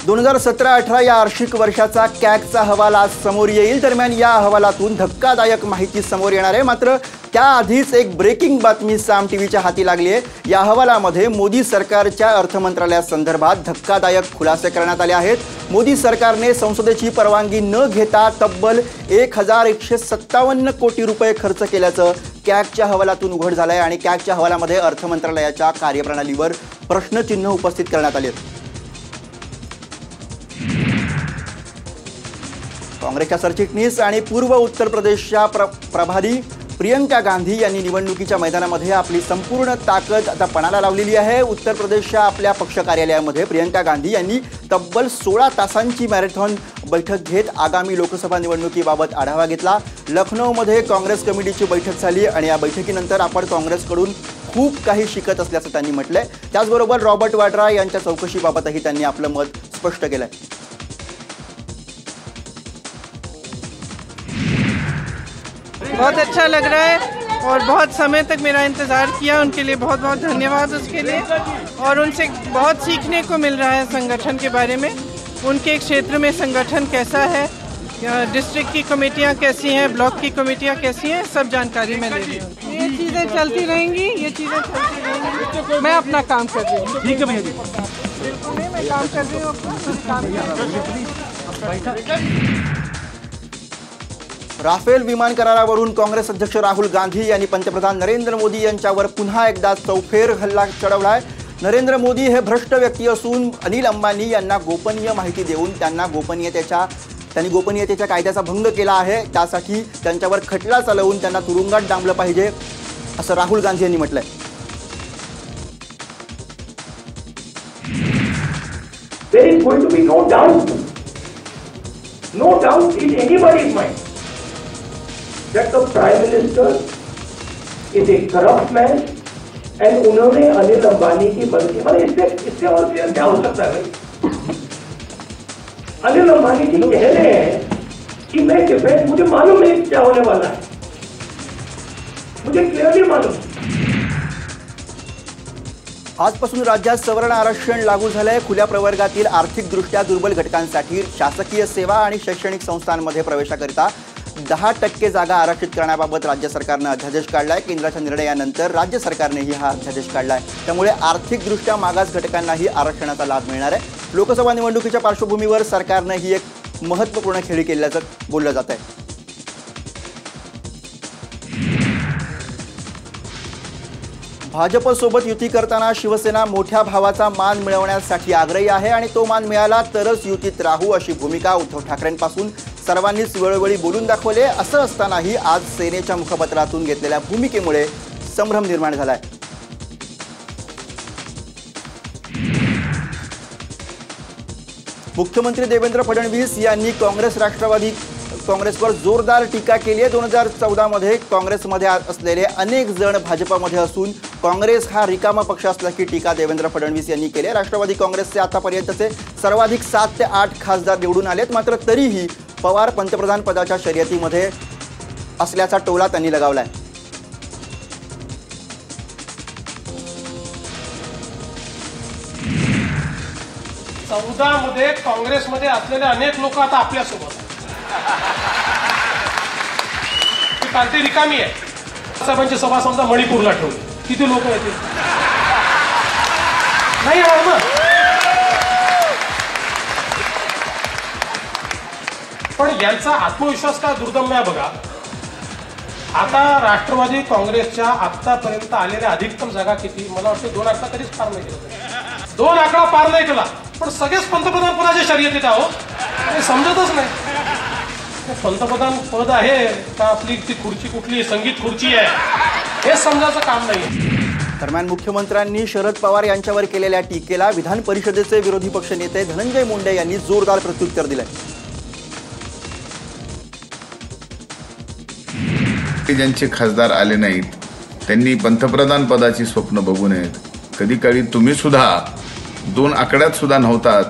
2017-18 या आर्थिक वर्षाचा कॅगचा अहवाल आज समोर येईल। दरम्यान या अहवालातून धक्कादायक माहिती समोर येणार आहे। मात्र त्याआधीच एक ब्रेकिंग बातमी साम टीव्हीच्या हाती लागली आहे। या अहवालामध्ये मोदी सरकारच्या अर्थ मंत्रालयासंदर्भात धक्कादायक खुलासे करण्यात आले आहेत। मोदी सरकारने संसदेची परवानगी न घेता तब्बल 1157 कोटी रुपये खर्च केल्याचं कॅगच्या अहवालातून उघड झालं आहे आणि कॅगच्या अहवालामध्ये अर्थ मंत्रालयाच्या कार्यप्रणालीवर प्रश्नचिन्ह उपस्थित करण्यात आले आहेत। काँग्रेसच्या सरचिटणीस आणि पूर्व उत्तर प्रदेशच्या प्रभारी प्रियंका गांधी यांनी निवडणुकीच्या मैदानामध्ये आपली संपूर्ण ताकद आता पणाला लावलेली आहे। उत्तर प्रदेशच्या आपल्या पक्ष कार्यालयामध्ये प्रियंका गांधी यांनी तब्बल 16 तासांची मॅरेथॉन बैठक घेत आगामी लोकसभा निवडणुकीबाबत आढावा घेतला। लखनौमध्ये काँग्रेस कमिटीची बैठक झाली आणि या बैठकीनंतर आपण काँग्रेसकडून खूप काही शिकत असल्याचं त्यांनी म्हटलंय। त्याचबरोबर रॉबर्ट वाड्रा यांच्या चौकशीबाबतही त्यांनी आपलं मत स्पष्ट केलंय। बहुत अच्छा लग रहा है और बहुत समय तक मेरा इंतज़ार किया, उनके लिए बहुत बहुत धन्यवाद उसके लिए। और उनसे बहुत सीखने को मिल रहा है संगठन के बारे में, उनके क्षेत्र में संगठन कैसा है, डिस्ट्रिक्ट की कमेटियां कैसी हैं, ब्लॉक की कमेटियां कैसी हैं, सब जानकारी मैं ले रही हूँ। ये चीज़ें चलती रहेंगी, ये चीज़ें चलती रहेंगी। मैं अपना काम कर रही हूँ। ठीक है भैया जी, बिल्कुल मैं काम कर रही हूँ अपना काम। राफेल विमान करारावरून काँग्रेस अध्यक्ष राहुल गांधी यांनी पंतप्रधान नरेंद्र मोदी यांच्यावर पुन्हा एकदा चौफेर हल्ला चढवलाय। नरेंद्र मोदी हे भ्रष्ट व्यक्ती असून अनिल अंबानी यांना गोपनीय माहिती देऊन त्यांनी गोपनीयतेच्या कायद्याचा भंग केला आहे। त्यासाठी त्यांच्यावर खटला चालवून त्यांना तुरुंगात डांबलं पाहिजे असं राहुल गांधी यांनी म्हटलंय। There is going to be no doubt in anybody's mind that the Prime Minister is a corrupt man and उन्होंने अनिल अंबानी की बदली, मतलब इससे और क्लियर क्या हो सकता है भाई? अनिल अंबानी जी कह रहे हैं कि मैं डिफेंस, मुझे मालूम नहीं क्या होने वाला है, मुझे क्लियरली मालूम। आजपासून राज्यात सवर्ण आरक्षण लागू झालंय। खुल्या प्रवर्गातील आर्थिकदृष्ट्या दुर्बल घटकांसाठी शासकीय सेवा आणि शैक्षणिक संस्थांमध्ये प्रवेशाकरिता 10% जागा आरक्षित करण्याबाबत राज्य सरकारने अध्यादेश काढलाय। केंद्राच्या निर्णयानंतर राज्य सरकारनेही हा अध्यादेश काढलाय। त्यामुळे आर्थिकदृष्ट्या मागास घटकांनाही आरक्षणाचा लाभ मिळणार आहे। लोकसभा निवडणुकीच्या पार्श्वभूमीवर सरकारने ही एक महत्त्वपूर्ण खेळी केल्याचं बोललं जात आहे। भाजपसोबत युती करताना शिवसेना मोठ्या भावाचा मान मिळवण्यासाठी आग्रही आहे आणि तो मान मिळाला तरच युतीत राहू अशी भूमिका उद्धव ठाकरेंपासून सर्वांनीच वेळोवेळी बोलून दाखवले। असं असतानाही आज सेनेच्या मुखपत्रातून घेतलेल्या भूमिकेमुळे संभ्रम निर्माण झालाय। मुख्यमंत्री देवेंद्र फडणवीस यांनी काँग्रेसवर जोरदार टीका केली आहे। 2014 मध्ये काँग्रेसमध्ये असलेले अनेक जण भाजपमध्ये असून काँग्रेस हा रिकामा पक्ष असल्याची टीका देवेंद्र फडणवीस यांनी केली आहे। राष्ट्रवादी काँग्रेसचे आतापर्यंतचे सर्वाधिक 7 ते 8 खासदार निवडून आलेत, मात्र तरीही पवार पंतप्रधान पदाच्या शर्यतीमध्ये असल्याचा टोला त्यांनी लगावलाय। मध्ये काँग्रेसमध्ये असलेले अनेक लोक आता आपल्या सोबत पार्टी रिकामी आहे। साहेबांची सभा समजा मणिपूरला ठेवली, किती लोक येतील? नाही येणार ना। पण यांचा आत्मविश्वास काय दुर्दम्य आहे बघा। आता राष्ट्रवादी काँग्रेसच्या आतापर्यंत आलेल्या अधिकतम जागा किती? मला वाटतं 2 आकडा कधीच पार नाही केला, 2 आकडा पार नाही केला। पण सगळेच पंतप्रधान पदाच्या शर्यतीत आहो, हे समजतच नाही। पंतप्रधान पद आहे का आपली ती खुर्ची कुठली संगीत खुर्ची आहे हे समजायचं काम नाही। दरम्यान मुख्यमंत्र्यांनी शरद पवार यांच्यावर केलेल्या टीकेला विधान परिषदेचे विरोधी पक्ष नेते धनंजय मुंडे यांनी जोरदार प्रत्युत्तर दिलंय। ज्यांचे खासदार आले नाहीत त्यांनी पंतप्रधान पदाची स्वप्न बघू नयेत। कधी काळी तुम्ही सुद्धा 2 आकड्यात सुद्धा नव्हतात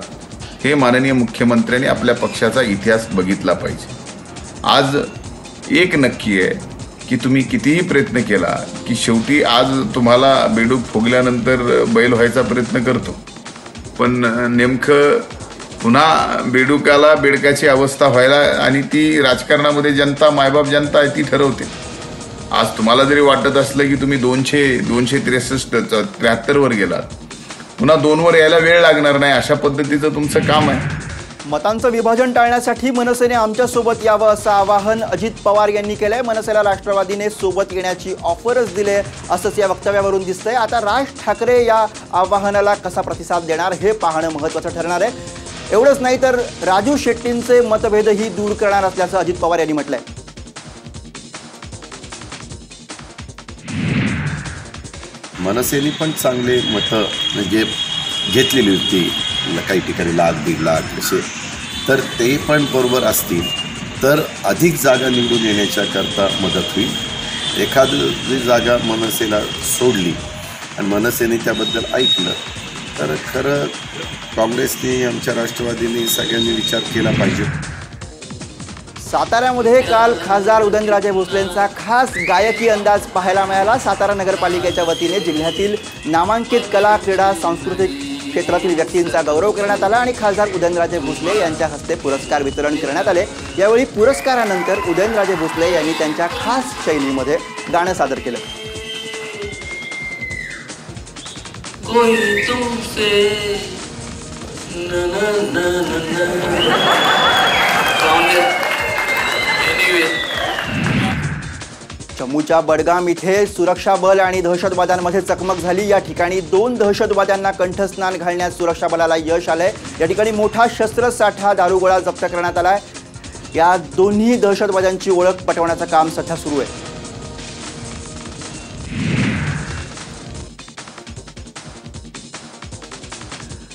हे माननीय मुख्यमंत्र्यांनी आपल्या पक्षाचा इतिहास बघितला पाहिजे। आज एक नक्की आहे की तुम्ही कितीही प्रयत्न केला की शेवटी आज तुम्हाला बेडूक फुगल्यानंतर बैल व्हायचा प्रयत्न करतो, पण नेमकं पुन्हा बेडकाची अवस्था व्हायला आणि ती राजकारणामध्ये जनता, मायबाप जनता आहे ती ठरवते. आज तुम्हाला जरी वाटत असलं की तुम्ही 263 वर गेलात, पुन्हा 2 वर यायला वेळ लागणार नाही, अशा पद्धतीचं तुमचं काम आहे. मतांचं विभाजन टाळण्यासाठी मनसेने आमच्यासोबत यावं असं आवाहन अजित पवार यांनी केलंय. मनसेला राष्ट्रवादीने सोबत येण्याची ऑफरच दिले असंच या वक्तव्यावरून दिसतंय. आता राज ठाकरे या आवाहनाला कसा प्रतिसाद देणार हे पाहणं महत्त्वाचं ठरणार आहे. एवढंच नाही तर राजू शेट्टींचे मतभेदही दूर करणार असल्याचं अजित पवार यांनी म्हटलंय. मनसेने पण चांगले मतं म्हणजे घेतलेली होती, काही ठिकाणी 1,00,000-1.5 लाख असे, तर ते पण बरोबर असतील तर अधिक जागा निवडून येण्याच्या करता मदत होईल. एखादी जागा मनसेला सोडली आणि मनसेने त्याबद्दल ऐकलं तर खरं काँग्रेसने, आमच्या राष्ट्रवादीने सगळ्यांनी विचार केला पाहिजे. साताऱ्यामध्ये काल खासदार उदयनराजे भोसलेंचा खास गायकी अंदाज पाहायला मिळाला. सातारा नगरपालिकेच्या वतीने जिल्ह्यातील नामांकित कला, क्रीडा, सांस्कृतिक क्षेत्रातील व्यक्तींचा गौरव करण्यात आला आणि खासदार उदयनराजे भोसले यांच्या हस्ते पुरस्कार वितरण करण्यात आले. यावेळी पुरस्कारानंतर उदयनराजे भोसले यांनी त्यांच्या खास शैलीमध्ये गाणं सादर केलं. जम्मूच्या बडगाम इथे सुरक्षा बल आणि दहशतवाद्यांमध्ये चकमक झाली. या ठिकाणी 2 दहशतवाद्यांना कंठस्नान घालण्यात सुरक्षा बलाला यश आलंय. या ठिकाणी मोठा शस्त्रसाठा, दारुगोळा जप्त करण्यात आलाय. या दोन्ही दहशतवाद्यांची ओळख पटवण्याचं काम सध्या सुरू आहे.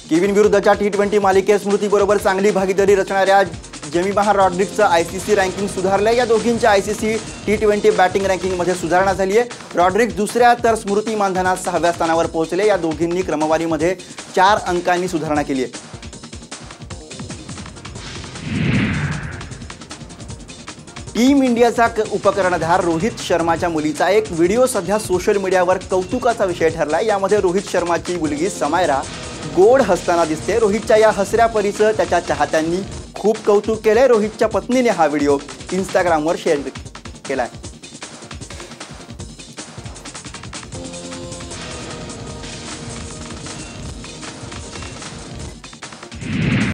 केविन विरुद्धच्या T20 मालिकेत स्मृतीबरोबर चांगली भागीदारी रचणाऱ्या जेमिमा रॉड्रिग्सचं ICC रँकिंग सुधारलंय. या दोघींच्या ICC T20 बॅटिंग रँकिंगमध्ये सुधारणा झाली आहे. रॉड्रिग्स दुसऱ्या तर स्मृती मानधना 6व्या स्थानावर पोहोचले. या दोघींनी क्रमवारीमध्ये 4 अंकांनी सुधारणा केली आहे. टीम इंडियाचा उपकर्णधार रोहित शर्माच्या मुलीचा एक व्हिडिओ सध्या सोशल मीडियावर कौतुकाचा विषय ठरलाय. यामध्ये रोहित शर्माची मुलगी समायरा गोड हसताना दिसते. रोहितच्या या हसऱ्या परीचं त्याच्या चाहत्यांनी खूप कौतुक केलंय. रोहितच्या पत्नीने हा व्हिडिओ Instagramवर शेअर केलाय.